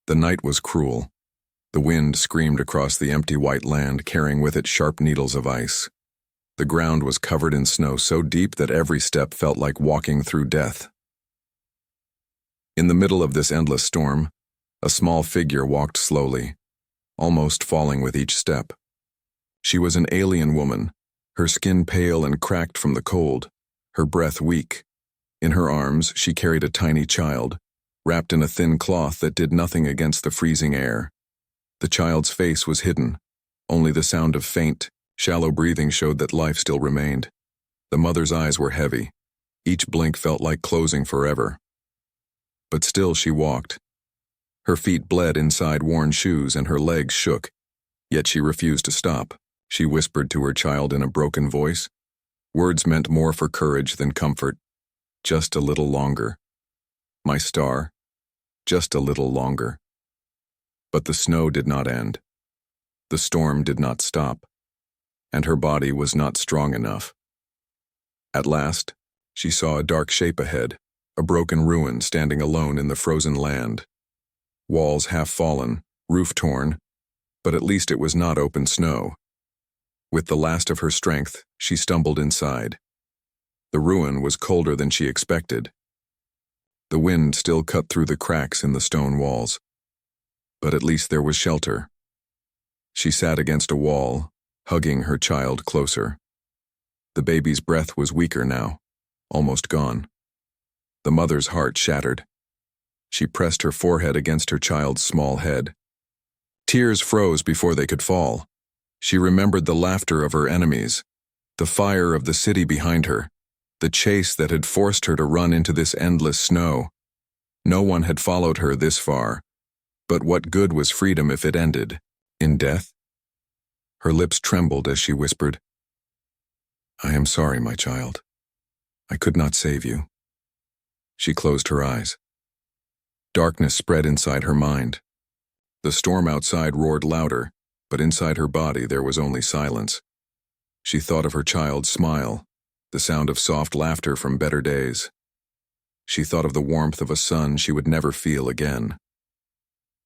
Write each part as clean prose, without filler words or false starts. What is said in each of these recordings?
The night was cruel. The wind screamed across the empty white land, carrying with it sharp needles of ice. The ground was covered in snow so deep that every step felt like walking through death. In the middle of this endless storm, a small figure walked slowly, almost falling with each step. She was an alien woman, her skin pale and cracked from the cold, her breath weak. In her arms, she carried a tiny child, wrapped in a thin cloth that did nothing against the freezing air. The child's face was hidden. Only the sound of faint, shallow breathing showed that life still remained. The mother's eyes were heavy. Each blink felt like closing forever. But still she walked. Her feet bled inside worn shoes and her legs shook, yet she refused to stop. She whispered to her child in a broken voice. Words meant more for courage than comfort. Just a little longer. My star, just a little longer. But the snow did not end. The storm did not stop. And her body was not strong enough. At last, she saw a dark shape ahead, a broken ruin standing alone in the frozen land. Walls half fallen, roof torn, but at least it was not open snow. With the last of her strength, she stumbled inside. The ruin was colder than she expected. The wind still cut through the cracks in the stone walls. But at least there was shelter. She sat against a wall, hugging her child closer. The baby's breath was weaker now, almost gone. The mother's heart shattered. She pressed her forehead against her child's small head. Tears froze before they could fall. She remembered the laughter of her enemies, the fire of the city behind her, the chase that had forced her to run into this endless snow. No one had followed her this far, but what good was freedom if it ended in death? Her lips trembled as she whispered, "I am sorry, my child. I could not save you." She closed her eyes. Darkness spread inside her mind. The storm outside roared louder, but inside her body there was only silence. She thought of her child's smile, the sound of soft laughter from better days. She thought of the warmth of a sun she would never feel again.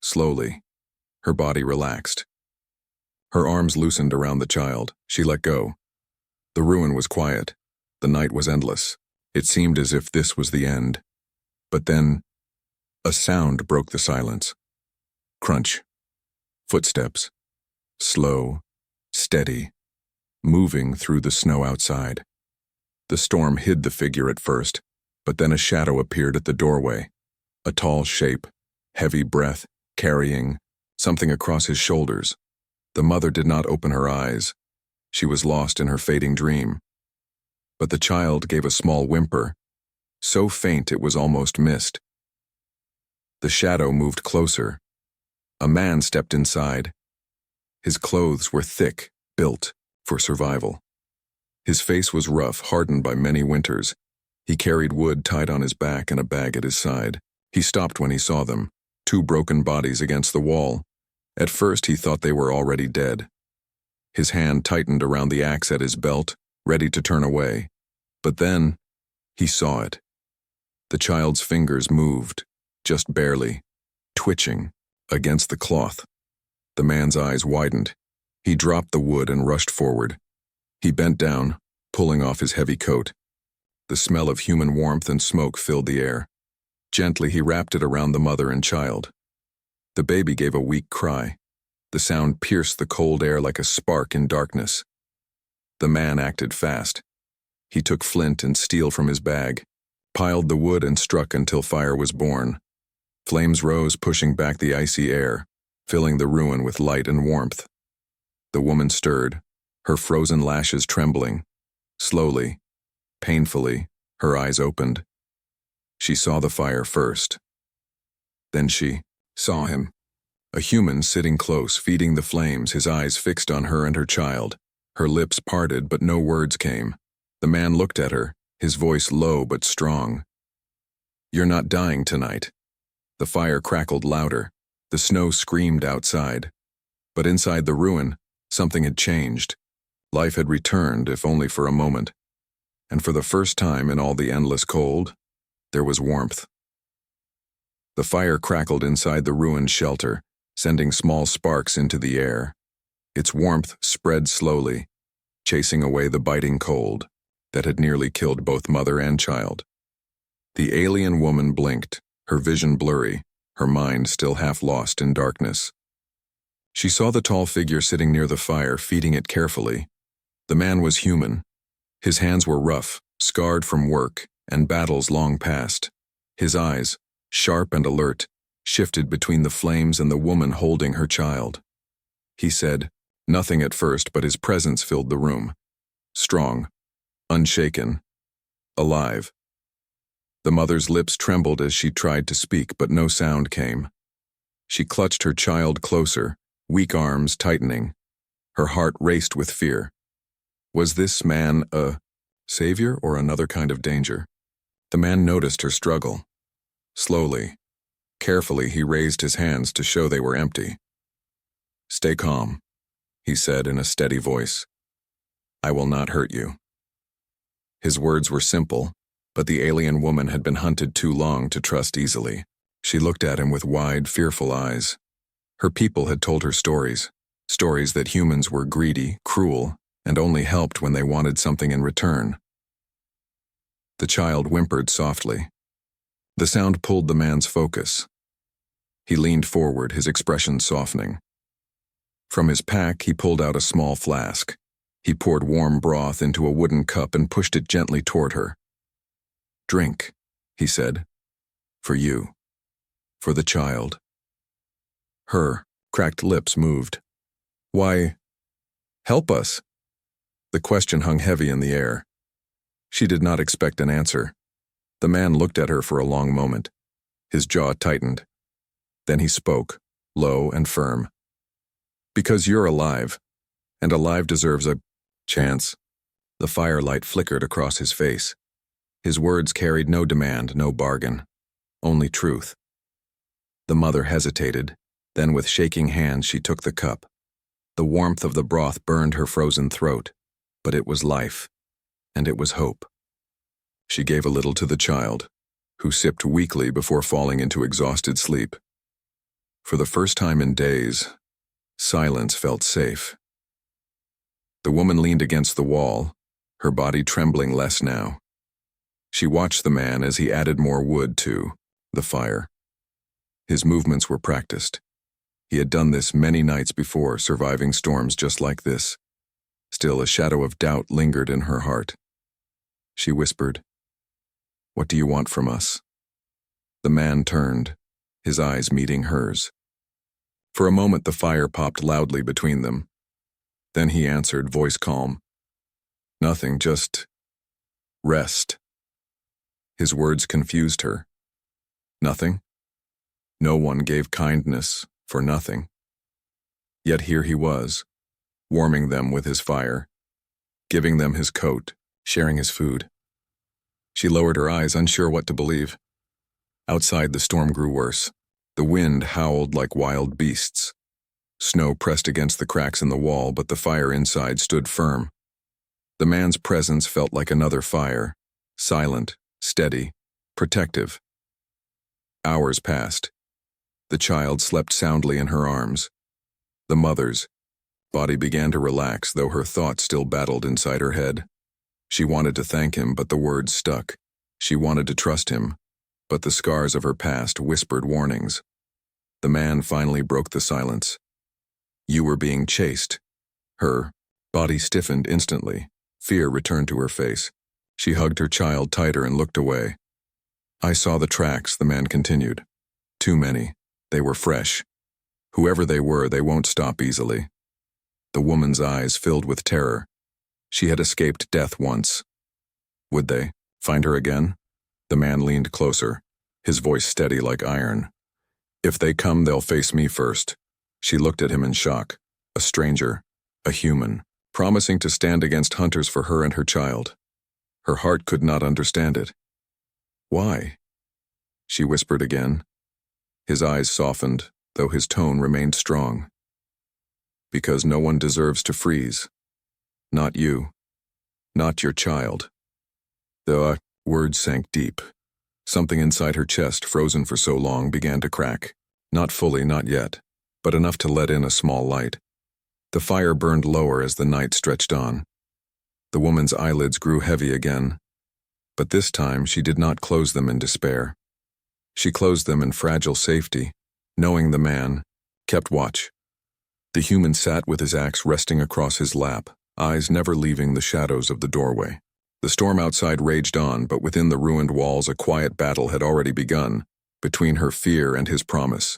Slowly, her body relaxed. Her arms loosened around the child. She let go. The ruin was quiet. The night was endless. It seemed as if this was the end. But then, a sound broke the silence. Crunch. Footsteps. Slow, steady, moving through the snow outside. The storm hid the figure at first, but then a shadow appeared at the doorway. A tall shape, heavy breath, carrying something across his shoulders. The mother did not open her eyes. She was lost in her fading dream. But the child gave a small whimper, so faint it was almost missed. The shadow moved closer. A man stepped inside. His clothes were thick, built for survival. His face was rough, hardened by many winters. He carried wood tied on his back and a bag at his side. He stopped when he saw them, two broken bodies against the wall. At first he thought they were already dead. His hand tightened around the axe at his belt, ready to turn away. But then, he saw it. The child's fingers moved, just barely, twitching, against the cloth. The man's eyes widened. He dropped the wood and rushed forward. He bent down, pulling off his heavy coat. The smell of human warmth and smoke filled the air. Gently he wrapped it around the mother and child. The baby gave a weak cry. The sound pierced the cold air like a spark in darkness. The man acted fast. He took flint and steel from his bag, piled the wood and struck until fire was born. Flames rose, pushing back the icy air, filling the ruin with light and warmth. The woman stirred, her frozen lashes trembling. Slowly, painfully, her eyes opened. She saw the fire first. Then she saw him, a human sitting close, feeding the flames, his eyes fixed on her and her child. Her lips parted, but no words came. The man looked at her, his voice low but strong. "You're not dying tonight." The fire crackled louder. The snow screamed outside. But inside the ruin, something had changed. Life had returned, if only for a moment. And for the first time in all the endless cold, there was warmth. The fire crackled inside the ruined shelter, sending small sparks into the air. Its warmth spread slowly, chasing away the biting cold that had nearly killed both mother and child. The alien woman blinked, her vision blurry, her mind still half lost in darkness. She saw the tall figure sitting near the fire, feeding it carefully. The man was human. His hands were rough, scarred from work and battles long past. His eyes, sharp and alert, shifted between the flames and the woman holding her child. He said nothing at first, but his presence filled the room. Strong, unshaken, alive. The mother's lips trembled as she tried to speak, but no sound came. She clutched her child closer, weak arms tightening. Her heart raced with fear. Was this man a savior or another kind of danger? The man noticed her struggle. Slowly, carefully, he raised his hands to show they were empty. "Stay calm," he said in a steady voice. "I will not hurt you." His words were simple, but the alien woman had been hunted too long to trust easily. She looked at him with wide, fearful eyes. Her people had told her stories that humans were greedy, cruel, and only helped when they wanted something in return. The child whimpered softly. The sound pulled the man's focus. He leaned forward, his expression softening. From his pack, he pulled out a small flask. He poured warm broth into a wooden cup and pushed it gently toward her. "Drink," he said. "For you. For the child." Her cracked lips moved. "Why, help us?" The question hung heavy in the air. She did not expect an answer. The man looked at her for a long moment. His jaw tightened. Then he spoke, low and firm. "Because you're alive, and alive deserves a chance." The firelight flickered across his face. His words carried no demand, no bargain, only truth. The mother hesitated, then with shaking hands she took the cup. The warmth of the broth burned her frozen throat, but it was life, and it was hope. She gave a little to the child, who sipped weakly before falling into exhausted sleep. For the first time in days, silence felt safe. The woman leaned against the wall, her body trembling less now. She watched the man as he added more wood to the fire. His movements were practiced. He had done this many nights before, surviving storms just like this. Still, a shadow of doubt lingered in her heart. She whispered, "What do you want from us?" The man turned, his eyes meeting hers. For a moment the fire popped loudly between them. Then he answered, voice calm, "Nothing, just rest." His words confused her. Nothing? No one gave kindness for nothing. Yet here he was, warming them with his fire, giving them his coat, sharing his food. She lowered her eyes, unsure what to believe. Outside, the storm grew worse. The wind howled like wild beasts. Snow pressed against the cracks in the wall, but the fire inside stood firm. The man's presence felt like another fire, silent, steady, protective. Hours passed. The child slept soundly in her arms. The mother's body began to relax, though her thoughts still battled inside her head. She wanted to thank him, but the words stuck. She wanted to trust him, but the scars of her past whispered warnings. The man finally broke the silence. "You were being chased." Her body stiffened instantly. Fear returned to her face. She hugged her child tighter and looked away. "I saw the tracks," the man continued. "Too many. They were fresh. Whoever they were, they won't stop easily." The woman's eyes filled with terror. She had escaped death once. Would they find her again? The man leaned closer, his voice steady like iron. "If they come, they'll face me first." She looked at him in shock. A stranger, a human, promising to stand against hunters for her and her child. Her heart could not understand it. "Why?" she whispered again. His eyes softened, though his tone remained strong. "Because no one deserves to freeze. Not you. Not your child." The words sank deep, Something inside her chest, frozen for so long, began to crack. Not fully, not yet, but enough to let in a small light. The fire burned lower as the night stretched on. The woman's eyelids grew heavy again, but this time she did not close them in despair. She closed them in fragile safety, knowing the man kept watch. The human sat with his axe resting across his lap, eyes never leaving the shadows of the doorway. The storm outside raged on, but within the ruined walls a quiet battle had already begun, between her fear and his promise.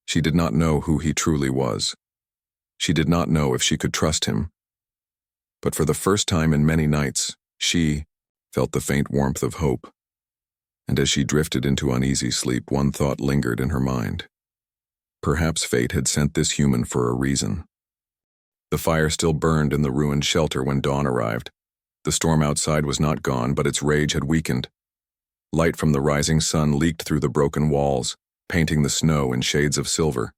She did not know who he truly was. She did not know if she could trust him. But for the first time in many nights, she felt the faint warmth of hope. And as she drifted into uneasy sleep, one thought lingered in her mind. Perhaps fate had sent this human for a reason. The fire still burned in the ruined shelter when dawn arrived. The storm outside was not gone, but its rage had weakened. Light from the rising sun leaked through the broken walls, painting the snow in shades of silver.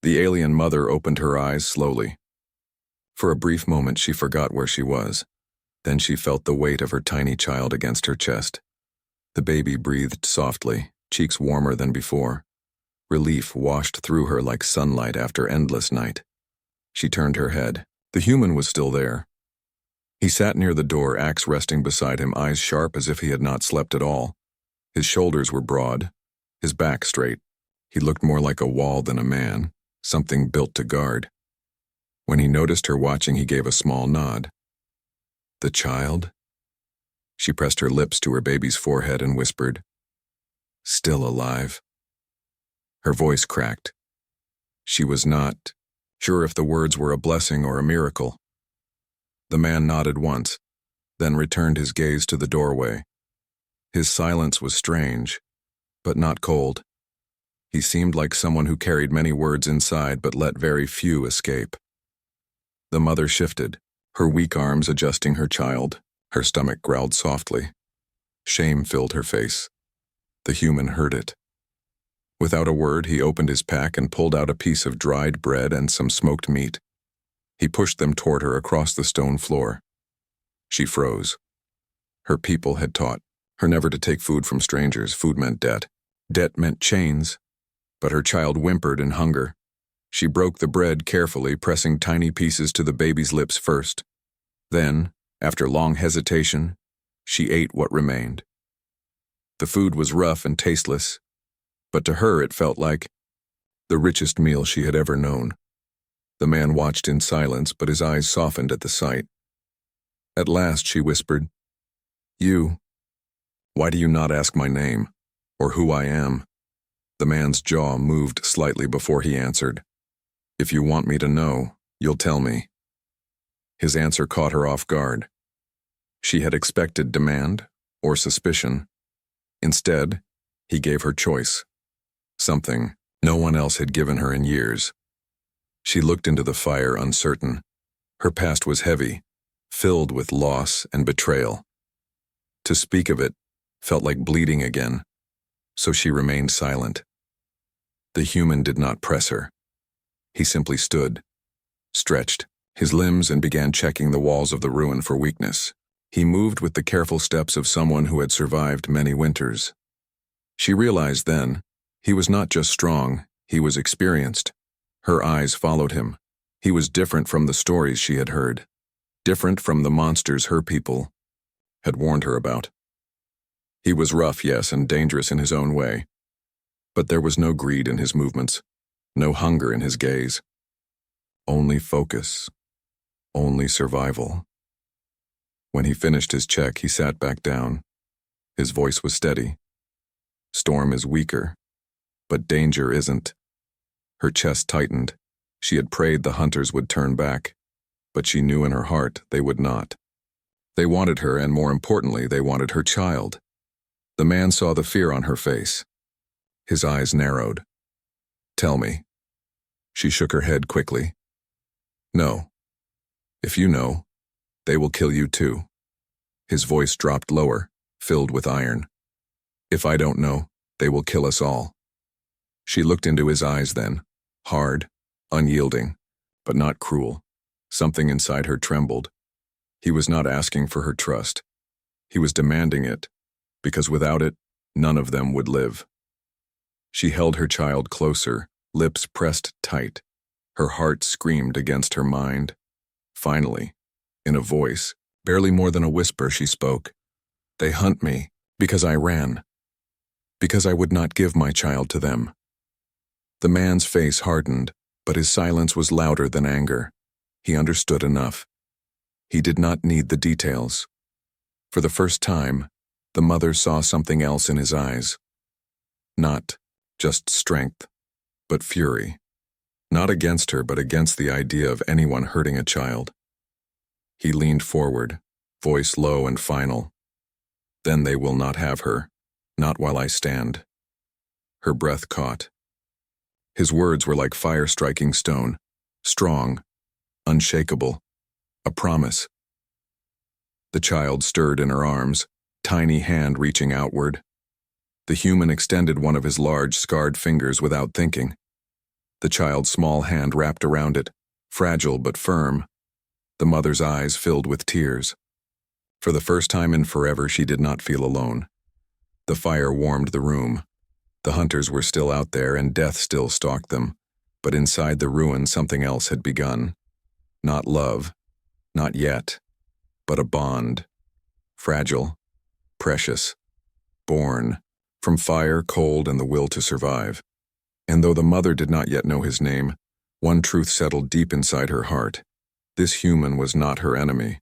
The alien mother opened her eyes slowly. For a brief moment she forgot where she was. Then she felt the weight of her tiny child against her chest. The baby breathed softly, cheeks warmer than before. Relief washed through her like sunlight after endless night. She turned her head. The human was still there. He sat near the door, axe resting beside him, eyes sharp as if he had not slept at all. His shoulders were broad, his back straight. He looked more like a wall than a man, something built to guard. When he noticed her watching, he gave a small nod. The child? She pressed her lips to her baby's forehead and whispered, "Still alive." Her voice cracked. She was not sure if the words were a blessing or a miracle. The man nodded once, then returned his gaze to the doorway. His silence was strange, but not cold. He seemed like someone who carried many words inside but let very few escape. The mother shifted, her weak arms adjusting her child. Her stomach growled softly. Shame filled her face. The human heard it. Without a word, he opened his pack and pulled out a piece of dried bread and some smoked meat. He pushed them toward her across the stone floor. She froze. Her people had taught her never to take food from strangers. Food meant debt. Debt meant chains. But her child whimpered in hunger. She broke the bread carefully, pressing tiny pieces to the baby's lips first. Then, after long hesitation, she ate what remained. The food was rough and tasteless, but to her it felt like the richest meal she had ever known. The man watched in silence, but his eyes softened at the sight. At last she whispered, Why do you not ask my name, or who I am?" The man's jaw moved slightly before he answered, "If you want me to know, you'll tell me." His answer caught her off guard. She had expected demand or suspicion. Instead, he gave her choice, something no one else had given her in years. She looked into the fire, uncertain. Her past was heavy, filled with loss and betrayal. To speak of it felt like bleeding again, so she remained silent. The human did not press her. He simply stood, stretched his limbs, and began checking the walls of the ruin for weakness. He moved with the careful steps of someone who had survived many winters. She realized then, he was not just strong, he was experienced. Her eyes followed him. He was different from the stories she had heard, different from the monsters her people had warned her about. He was rough, yes, and dangerous in his own way. But there was no greed in his movements, no hunger in his gaze. Only focus, only survival. When he finished his check, he sat back down. His voice was steady. "Storm is weaker, but danger isn't." Her chest tightened. She had prayed the hunters would turn back, but she knew in her heart they would not. They wanted her, and more importantly, they wanted her child. The man saw the fear on her face. His eyes narrowed. "Tell me." She shook her head quickly. "No. If you know, they will kill you too." His voice dropped lower, filled with iron. "If I don't know, they will kill us all." She looked into his eyes then, hard, unyielding, but not cruel. Something inside her trembled. He was not asking for her trust. He was demanding it, because without it, none of them would live. She held her child closer, lips pressed tight. Her heart screamed against her mind. Finally, in a voice, barely more than a whisper, she spoke. They hunt me because I ran, because I would not give my child to them. The man's face hardened, but his silence was louder than anger. He understood enough. He did not need the details. For the first time, the mother saw something else in his eyes. Not just strength, but fury. Not against her, but against the idea of anyone hurting a child. He leaned forward, voice low and final. Then they will not have her, not while I stand. Her breath caught. His words were like fire striking stone, strong, unshakable, a promise. The child stirred in her arms, tiny hand reaching outward. The human extended one of his large, scarred fingers without thinking. The child's small hand wrapped around it, fragile but firm. The mother's eyes filled with tears. For the first time in forever, she did not feel alone. The fire warmed the room. The hunters were still out there and death still stalked them, but inside the ruin something else had begun. Not love, not yet, but a bond. Fragile, precious, born from fire, cold, and the will to survive. And though the mother did not yet know his name, one truth settled deep inside her heart. This human was not her enemy.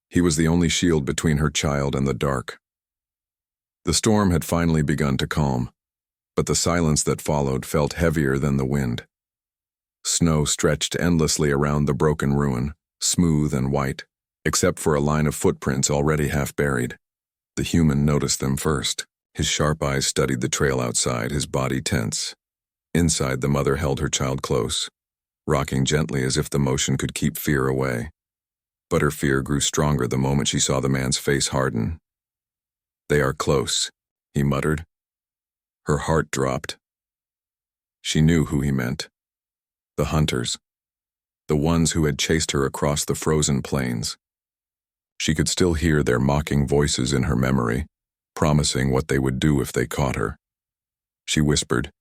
He was the only shield between her child and the dark. The storm had finally begun to calm, but the silence that followed felt heavier than the wind. Snow stretched endlessly around the broken ruin, smooth and white, except for a line of footprints already half buried. The human noticed them first. His sharp eyes studied the trail outside, his body tense. Inside, the mother held her child close, rocking gently as if the motion could keep fear away. But her fear grew stronger the moment she saw the man's face harden. They are close, he muttered. Her heart dropped. She knew who he meant. The hunters. The ones who had chased her across the frozen plains. She could still hear their mocking voices in her memory, promising what they would do if they caught her. She whispered,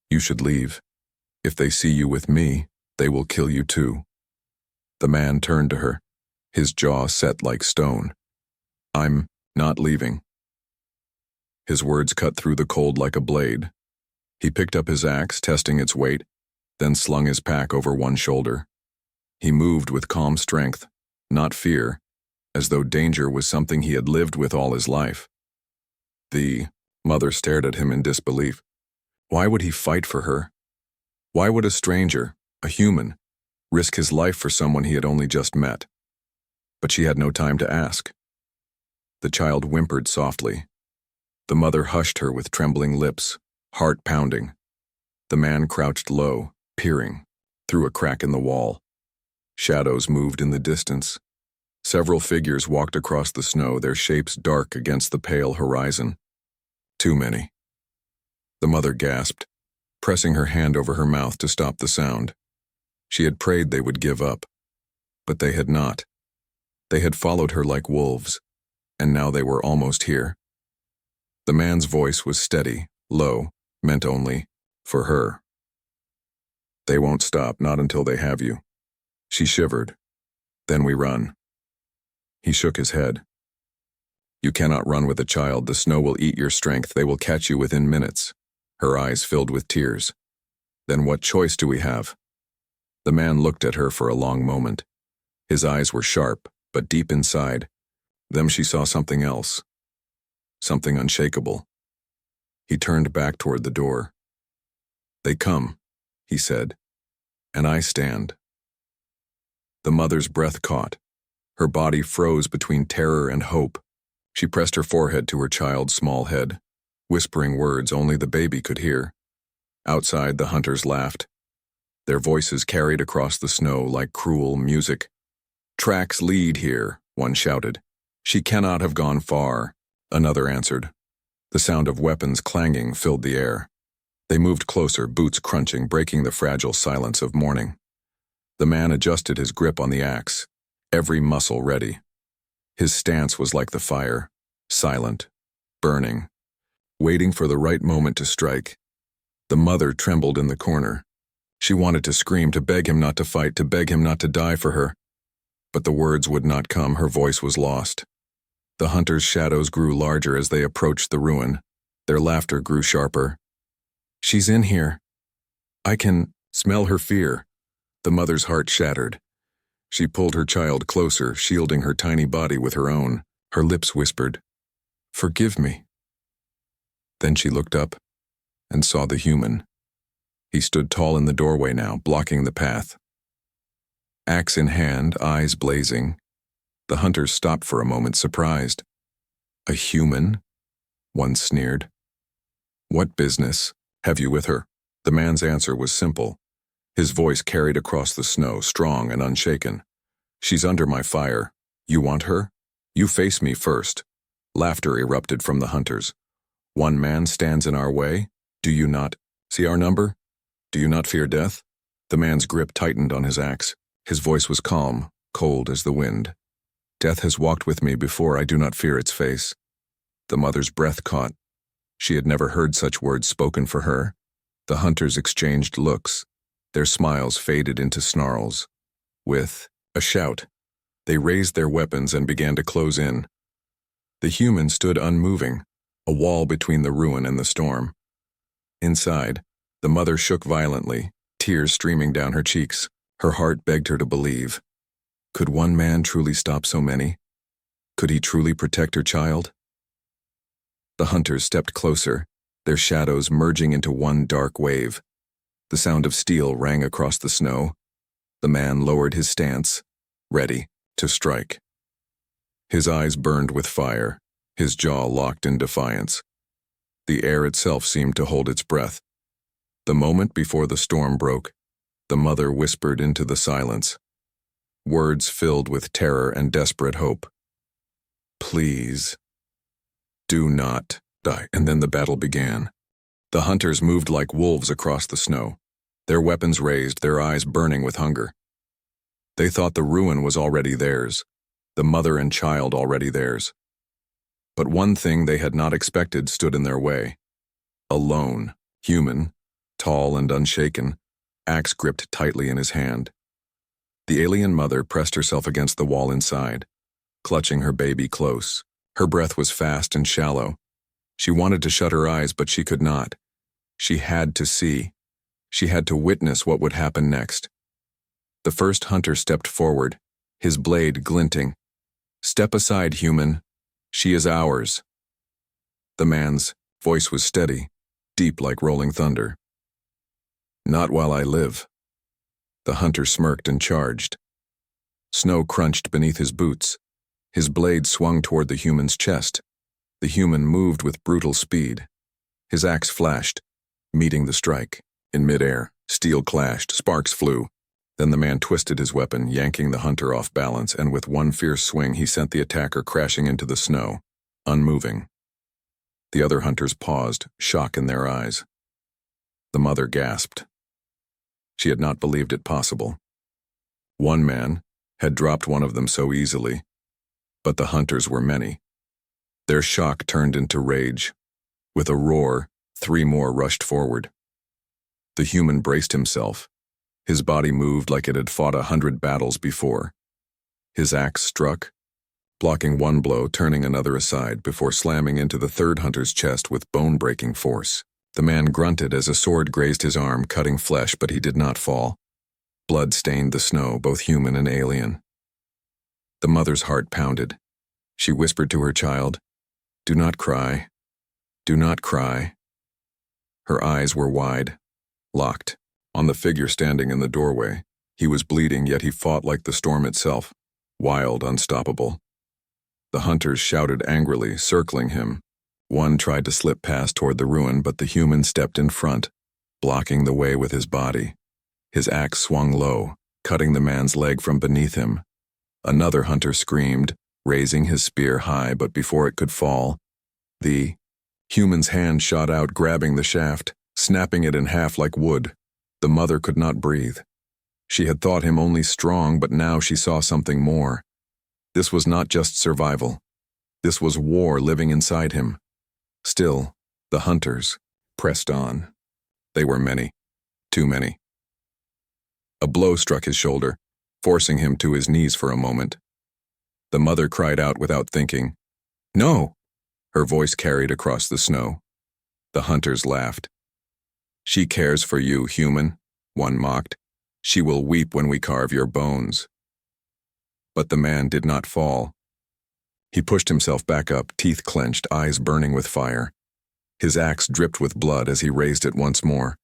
"You should leave. If they see you with me, they will kill you too." The man turned to her, his jaw set like stone. "I'm not leaving." His words cut through the cold like a blade. He picked up his axe, testing its weight, then slung his pack over one shoulder. He moved with calm strength, not fear, as though danger was something he had lived with all his life. The mother stared at him in disbelief. Why would he fight for her? Why would a stranger, a human, risk his life for someone he had only just met? But she had no time to ask. The child whimpered softly. The mother hushed her with trembling lips, heart pounding. The man crouched low, peering, through a crack in the wall. Shadows moved in the distance. Several figures walked across the snow, their shapes dark against the pale horizon. Too many. The mother gasped, pressing her hand over her mouth to stop the sound. She had prayed they would give up, but they had not. They had followed her like wolves, and now they were almost here. The man's voice was steady, low, meant only for her. "They won't stop, not until they have you." She shivered. "Then we run." He shook his head. "You cannot run with a child. The snow will eat your strength. They will catch you within minutes." Her eyes filled with tears. "Then what choice do we have?" The man looked at her for a long moment. His eyes were sharp, but deep inside them she saw something else. Something unshakable. He turned back toward the door. "They come," he said, "and I stand." The mother's breath caught. Her body froze between terror and hope. She pressed her forehead to her child's small head, whispering words only the baby could hear. Outside, the hunters laughed. Their voices carried across the snow like cruel music. "Tracks lead here," one shouted. "She cannot have gone far," another answered. The sound of weapons clanging filled the air. They moved closer, boots crunching, breaking the fragile silence of morning. The man adjusted his grip on the axe, every muscle ready. His stance was like the fire, silent, burning, waiting for the right moment to strike. The mother trembled in the corner. She wanted to scream, to beg him not to fight, to beg him not to die for her. But the words would not come, her voice was lost. The hunters' shadows grew larger as they approached the ruin. Their laughter grew sharper. "She's in here. I can smell her fear." The mother's heart shattered. She pulled her child closer, shielding her tiny body with her own. Her lips whispered, "Forgive me." Then she looked up and saw the human. He stood tall in the doorway now, blocking the path. Axe in hand, eyes blazing. The hunters stopped for a moment, surprised. "A human?" one sneered. "What business have you with her?" The man's answer was simple. His voice carried across the snow, strong and unshaken. "She's under my fire. You want her? You face me first." Laughter erupted from the hunters. "One man stands in our way? Do you not see our number? Do you not fear death?" The man's grip tightened on his axe. His voice was calm, cold as the wind. "Death has walked with me before. I do not fear its face." The mother's breath caught. She had never heard such words spoken for her. The hunters exchanged looks. Their smiles faded into snarls. With a shout, they raised their weapons and began to close in. The human stood unmoving, a wall between the ruin and the storm. Inside, the mother shook violently, tears streaming down her cheeks. Her heart begged her to believe. Could one man truly stop so many? Could he truly protect her child? The hunters stepped closer, their shadows merging into one dark wave. The sound of steel rang across the snow. The man lowered his stance, ready to strike. His eyes burned with fire, his jaw locked in defiance. The air itself seemed to hold its breath. The moment before the storm broke, the mother whispered into the silence, words filled with terror and desperate hope. "Please, do not die." And then the battle began. The hunters moved like wolves across the snow, their weapons raised, their eyes burning with hunger. They thought the ruin was already theirs, the mother and child already theirs. But one thing they had not expected stood in their way. Alone, human, tall and unshaken, axe gripped tightly in his hand. The alien mother pressed herself against the wall inside, clutching her baby close. Her breath was fast and shallow. She wanted to shut her eyes, but she could not. She had to see. She had to witness what would happen next. The first hunter stepped forward, his blade glinting. "Step aside, human. She is ours." The man's voice was steady, deep like rolling thunder. "Not while I live." The hunter smirked and charged. Snow crunched beneath his boots. His blade swung toward the human's chest. The human moved with brutal speed. His axe flashed, meeting the strike. In midair, steel clashed, sparks flew. Then the man twisted his weapon, yanking the hunter off balance, and with one fierce swing he sent the attacker crashing into the snow, unmoving. The other hunters paused, shock in their eyes. The mother gasped. She had not believed it possible. One man had dropped one of them so easily, but the hunters were many. Their shock turned into rage. With a roar, 3 more rushed forward. The human braced himself. His body moved like it had fought 100 battles before. His axe struck, blocking one blow, turning another aside before slamming into the third hunter's chest with bone-breaking force. The man grunted as a sword grazed his arm, cutting flesh, but he did not fall. Blood stained the snow, both human and alien. The mother's heart pounded. She whispered to her child, "Do not cry. Do not cry." Her eyes were wide, locked, on the figure standing in the doorway. He was bleeding, yet he fought like the storm itself, wild, unstoppable. The hunters shouted angrily, circling him. One tried to slip past toward the ruin, but the human stepped in front, blocking the way with his body. His axe swung low, cutting the man's leg from beneath him. Another hunter screamed, raising his spear high, but before it could fall, the human's hand shot out, grabbing the shaft, snapping it in half like wood. The mother could not breathe. She had thought him only strong, but now she saw something more. This was not just survival. This was war living inside him. Still, the hunters pressed on. They were many, too many. A blow struck his shoulder, forcing him to his knees for a moment. The mother cried out without thinking. "No!" Her voice carried across the snow. The hunters laughed. "She cares for you, human," one mocked. "She will weep when we carve your bones." But the man did not fall. He pushed himself back up, teeth clenched, eyes burning with fire. His axe dripped with blood as he raised it once more.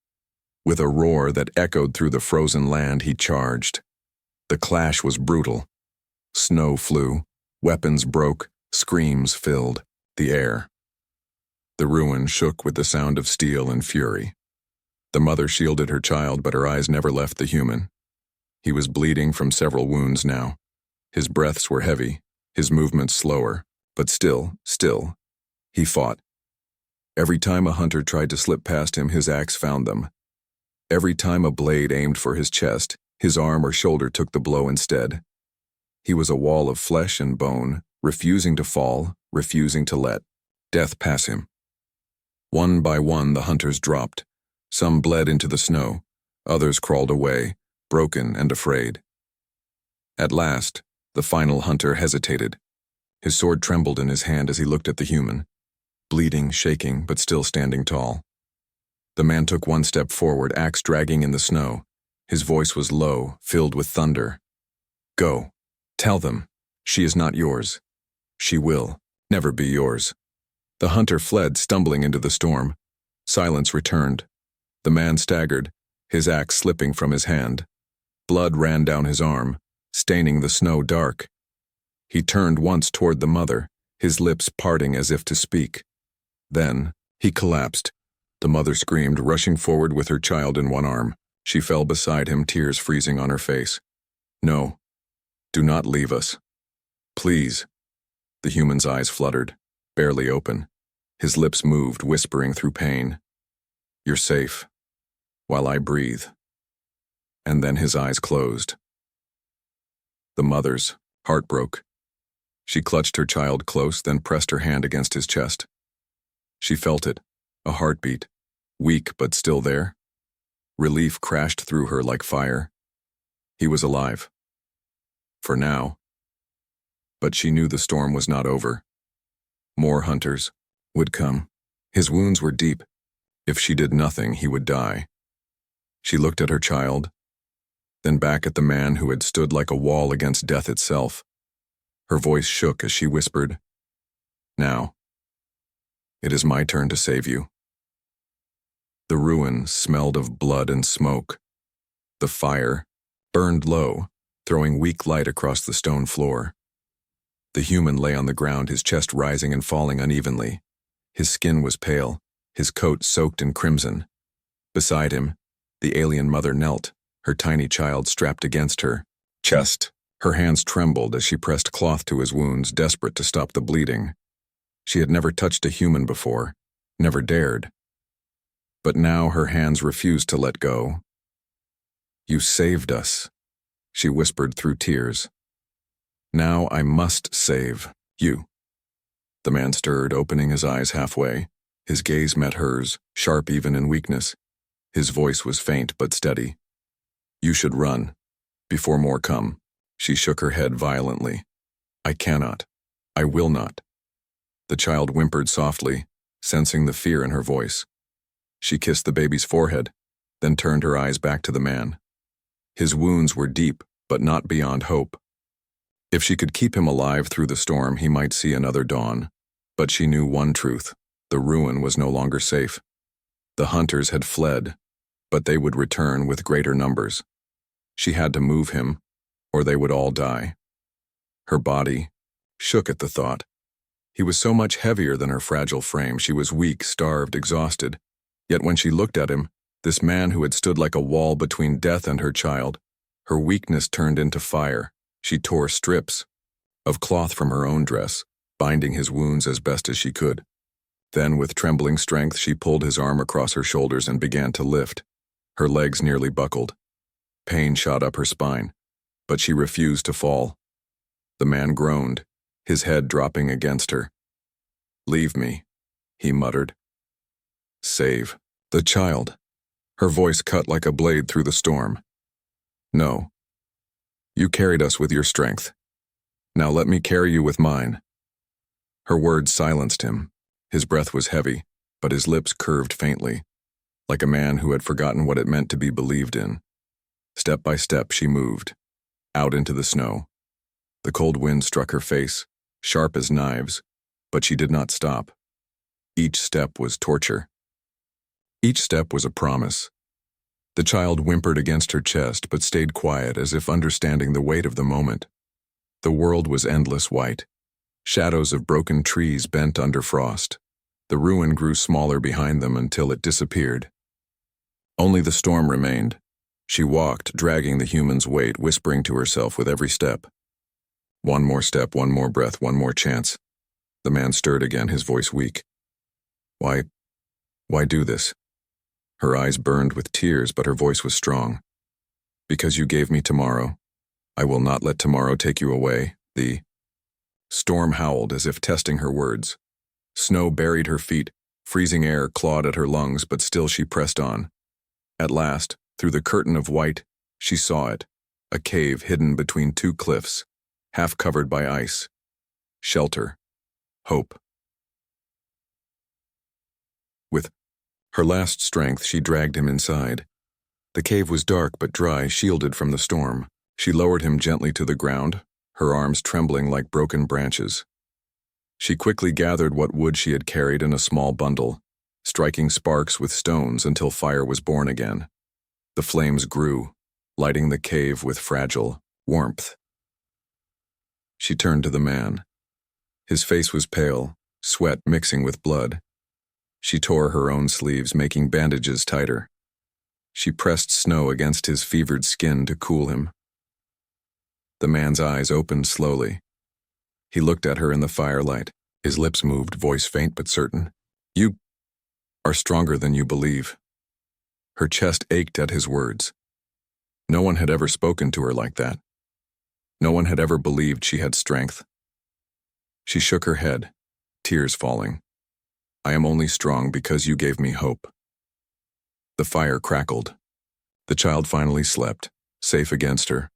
With a roar that echoed through the frozen land, he charged. The clash was brutal. Snow flew, weapons broke, screams filled the air. The ruin shook with the sound of steel and fury. The mother shielded her child, but her eyes never left the human. He was bleeding from several wounds now. His breaths were heavy, his movements slower, but still, he fought. Every time a hunter tried to slip past him, his axe found them. Every time a blade aimed for his chest, his arm or shoulder took the blow instead. He was a wall of flesh and bone, refusing to fall, refusing to let death pass him. One by one, the hunters dropped. Some bled into the snow, others crawled away, broken and afraid. At last, the final hunter hesitated. His sword trembled in his hand as he looked at the human, bleeding, shaking, but still standing tall. The man took one step forward, axe dragging in the snow. His voice was low, filled with thunder. "Go. Tell them. She is not yours. She will never be yours." The hunter fled, stumbling into the storm. Silence returned. The man staggered, his axe slipping from his hand. Blood ran down his arm, staining the snow dark. He turned once toward the mother, his lips parting as if to speak. Then, he collapsed. The mother screamed, rushing forward with her child in one arm. She fell beside him, tears freezing on her face. "No, do not leave us. Please." The human's eyes fluttered, barely open. His lips moved, whispering through pain. "You're safe, while I breathe." And then his eyes closed. The mother's heart broke. She clutched her child close, then pressed her hand against his chest. She felt it, a heartbeat, weak but still there. Relief crashed through her like fire. He was alive. For now. But she knew the storm was not over. More hunters would come. His wounds were deep. If she did nothing, he would die. She looked at her child, then back at the man who had stood like a wall against death itself. Her voice shook as she whispered, "Now, it is my turn to save you." The ruin smelled of blood and smoke. The fire burned low, throwing weak light across the stone floor. The human lay on the ground, his chest rising and falling unevenly. His skin was pale, his coat soaked in crimson. Beside him, the alien mother knelt, her tiny child strapped against her chest. Her hands trembled as she pressed cloth to his wounds, desperate to stop the bleeding. She had never touched a human before, never dared. But now her hands refused to let go. "You saved us," she whispered through tears. "Now I must save you." The man stirred, opening his eyes halfway. His gaze met hers, sharp even in weakness. His voice was faint but steady. "You should run, before more come." She shook her head violently. "I cannot. I will not." The child whimpered softly, sensing the fear in her voice. She kissed the baby's forehead, then turned her eyes back to the man. His wounds were deep, but not beyond hope. If she could keep him alive through the storm, he might see another dawn. But she knew one truth: the ruin was no longer safe. The hunters had fled, but they would return with greater numbers. She had to move him, or they would all die. Her body shook at the thought. He was so much heavier than her fragile frame. She was weak, starved, exhausted. Yet when she looked at him, this man who had stood like a wall between death and her child, her weakness turned into fire. She tore strips of cloth from her own dress, binding his wounds as best as she could. Then, with trembling strength, she pulled his arm across her shoulders and began to lift. Her legs nearly buckled. Pain shot up her spine, but she refused to fall. The man groaned, his head dropping against her. "Leave me. he muttered. Save the child. Her voice cut like a blade through the storm. No. You carried us with your strength. Now let me carry you with mine. Her words silenced him. His breath was heavy, but his lips curved faintly, like a man who had forgotten what it meant to be believed in. Step by step she moved, out into the snow. The cold wind struck her face, sharp as knives, but she did not stop. Each step was torture. Each step was a promise. The child whimpered against her chest but stayed quiet as if understanding the weight of the moment. The world was endless white. Shadows of broken trees bent under frost. The ruin grew smaller behind them until it disappeared. Only the storm remained. She walked, dragging the human's weight, whispering to herself with every step. One more step, one more breath, one more chance. The man stirred again, his voice weak. Why do this? Her eyes burned with tears, but her voice was strong. Because you gave me tomorrow. I will not let tomorrow take you away. The storm howled as if testing her words. Snow buried her feet, freezing air clawed at her lungs, but still she pressed on. At last, through the curtain of white, she saw it, a cave hidden between two cliffs, half covered by ice. Shelter. Hope. With her last strength, she dragged him inside. The cave was dark but dry, shielded from the storm. She lowered him gently to the ground, her arms trembling like broken branches. She quickly gathered what wood she had carried in a small bundle, striking sparks with stones until fire was born again. The flames grew, lighting the cave with fragile warmth. She turned to the man. His face was pale, sweat mixing with blood. She tore her own sleeves, making bandages tighter. She pressed snow against his fevered skin to cool him. The man's eyes opened slowly. He looked at her in the firelight. His lips moved, voice faint but certain. You are stronger than you believe. Her chest ached at his words. No one had ever spoken to her like that. No one had ever believed she had strength. She shook her head, tears falling. I am only strong because you gave me hope. The fire crackled. The child finally slept, safe against her.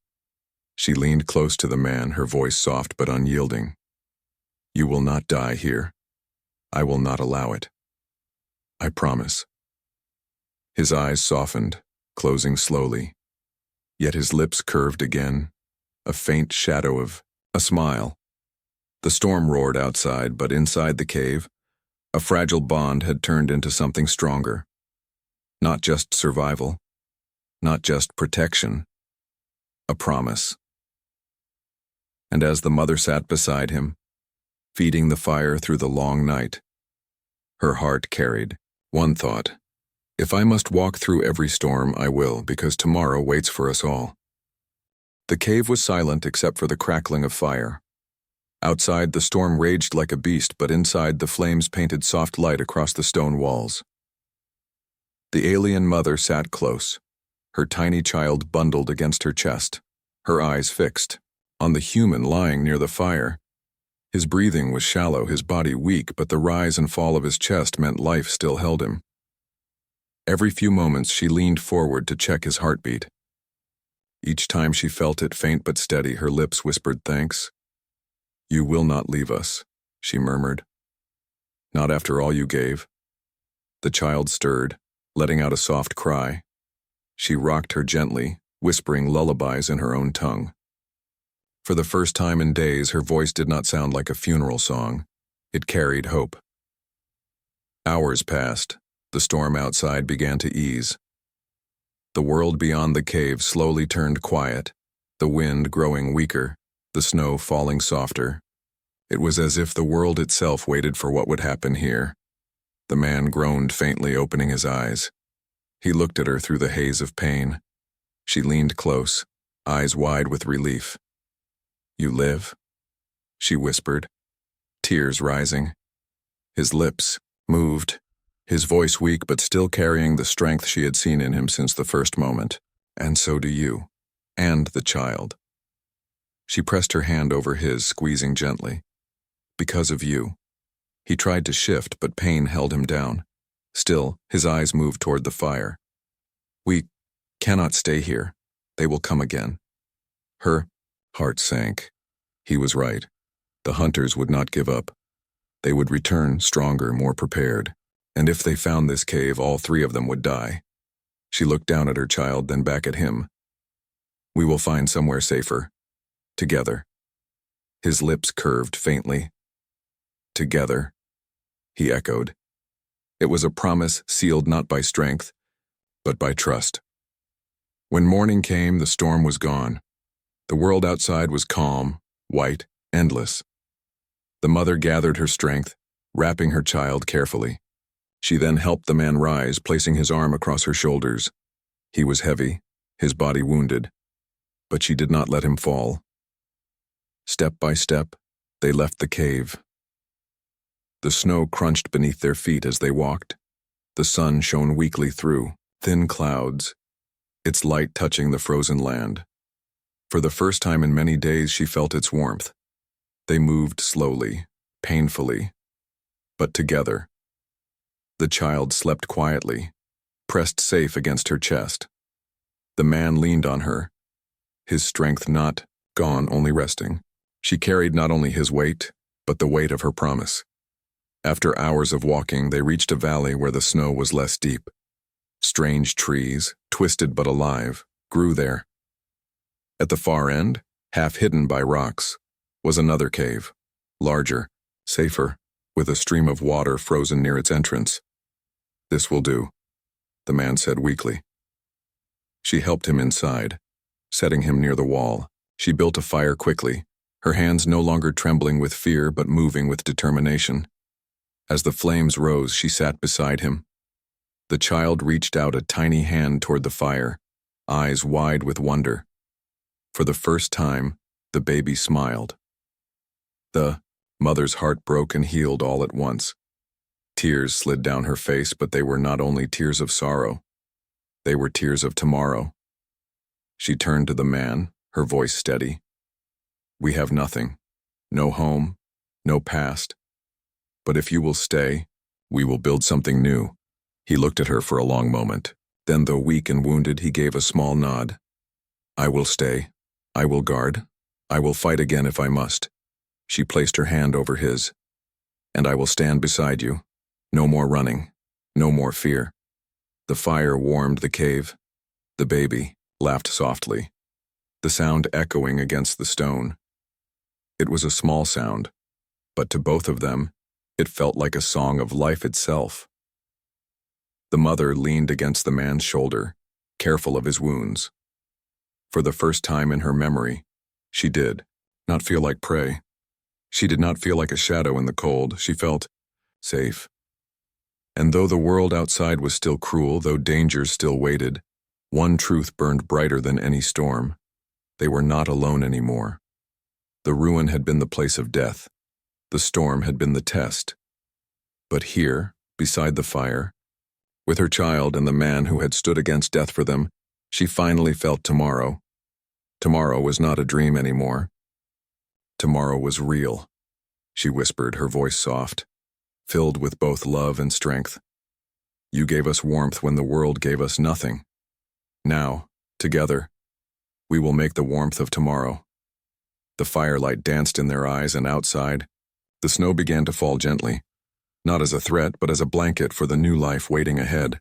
She leaned close to the man, her voice soft but unyielding. You will not die here. I will not allow it. I promise. His eyes softened, closing slowly. Yet his lips curved again, a faint shadow of a smile. The storm roared outside, but inside the cave, a fragile bond had turned into something stronger. Not just survival, not just protection, a promise. And as the mother sat beside him, feeding the fire through the long night, her heart carried one thought. If I must walk through every storm, I will, because tomorrow waits for us all. The cave was silent except for the crackling of fire. Outside, the storm raged like a beast, but inside, the flames painted soft light across the stone walls. The alien mother sat close, her tiny child bundled against her chest, her eyes fixed on the human lying near the fire. His breathing was shallow, his body weak, but the rise and fall of his chest meant life still held him. Every few moments, she leaned forward to check his heartbeat. Each time she felt it faint but steady, her lips whispered thanks. You will not leave us, she murmured. Not after all you gave. The child stirred, letting out a soft cry. She rocked her gently, whispering lullabies in her own tongue. For the first time in days, her voice did not sound like a funeral song. It carried hope. Hours passed. The storm outside began to ease. The world beyond the cave slowly turned quiet, the wind growing weaker, the snow falling softer. It was as if the world itself waited for what would happen here. The man groaned faintly, opening his eyes. He looked at her through the haze of pain. She leaned close, eyes wide with relief. You live? She whispered, tears rising. His lips moved, his voice weak but still carrying the strength she had seen in him since the first moment. And so do you, and the child. She pressed her hand over his, squeezing gently. Because of you. He tried to shift, but pain held him down. Still, his eyes moved toward the fire. "We cannot stay here. They will come again." Her heart sank. He was right. The hunters would not give up. They would return stronger, more prepared. And if they found this cave, all three of them would die. She looked down at her child, then back at him. "We will find somewhere safer. Together." His lips curved faintly. "Together," he echoed. It was a promise sealed not by strength, but by trust. When morning came, the storm was gone. The world outside was calm, white, endless. The mother gathered her strength, wrapping her child carefully. She then helped the man rise, placing his arm across her shoulders. He was heavy, his body wounded, but she did not let him fall. Step by step, they left the cave. The snow crunched beneath their feet as they walked. The sun shone weakly through thin clouds, its light touching the frozen land. For the first time in many days, she felt its warmth. They moved slowly, painfully, but together. The child slept quietly, pressed safe against her chest. The man leaned on her, his strength not gone, only resting. She carried not only his weight, but the weight of her promise. After hours of walking, they reached a valley where the snow was less deep. Strange trees, twisted but alive, grew there. At the far end, half hidden by rocks, was another cave, larger, safer, with a stream of water frozen near its entrance. "This will do," the man said weakly. She helped him inside, setting him near the wall. She built a fire quickly, her hands no longer trembling with fear but moving with determination. As the flames rose, she sat beside him. The child reached out a tiny hand toward the fire, eyes wide with wonder. For the first time, the baby smiled. The mother's heart broke and healed all at once. Tears slid down her face, but they were not only tears of sorrow. They were tears of tomorrow. She turned to the man, her voice steady. "We have nothing, no home, no past. But if you will stay, we will build something new." He looked at her for a long moment. Then, though weak and wounded, he gave a small nod. "I will stay. I will guard. I will fight again if I must." She placed her hand over his. "And I will stand beside you. No more running. No more fear." The fire warmed the cave. The baby laughed softly, the sound echoing against the stone. It was a small sound, but to both of them, it felt like a song of life itself. The mother leaned against the man's shoulder, careful of his wounds. For the first time in her memory, she did not feel like prey. She did not feel like a shadow in the cold. She felt safe. And though the world outside was still cruel, though dangers still waited, one truth burned brighter than any storm. They were not alone anymore. The ruin had been the place of death. The storm had been the test. But here, beside the fire, with her child and the man who had stood against death for them, she finally felt tomorrow. Tomorrow was not a dream anymore. Tomorrow was real, she whispered, her voice soft, filled with both love and strength. "You gave us warmth when the world gave us nothing. Now, together, we will make the warmth of tomorrow." The firelight danced in their eyes, and outside, the snow began to fall gently, not as a threat but as a blanket for the new life waiting ahead.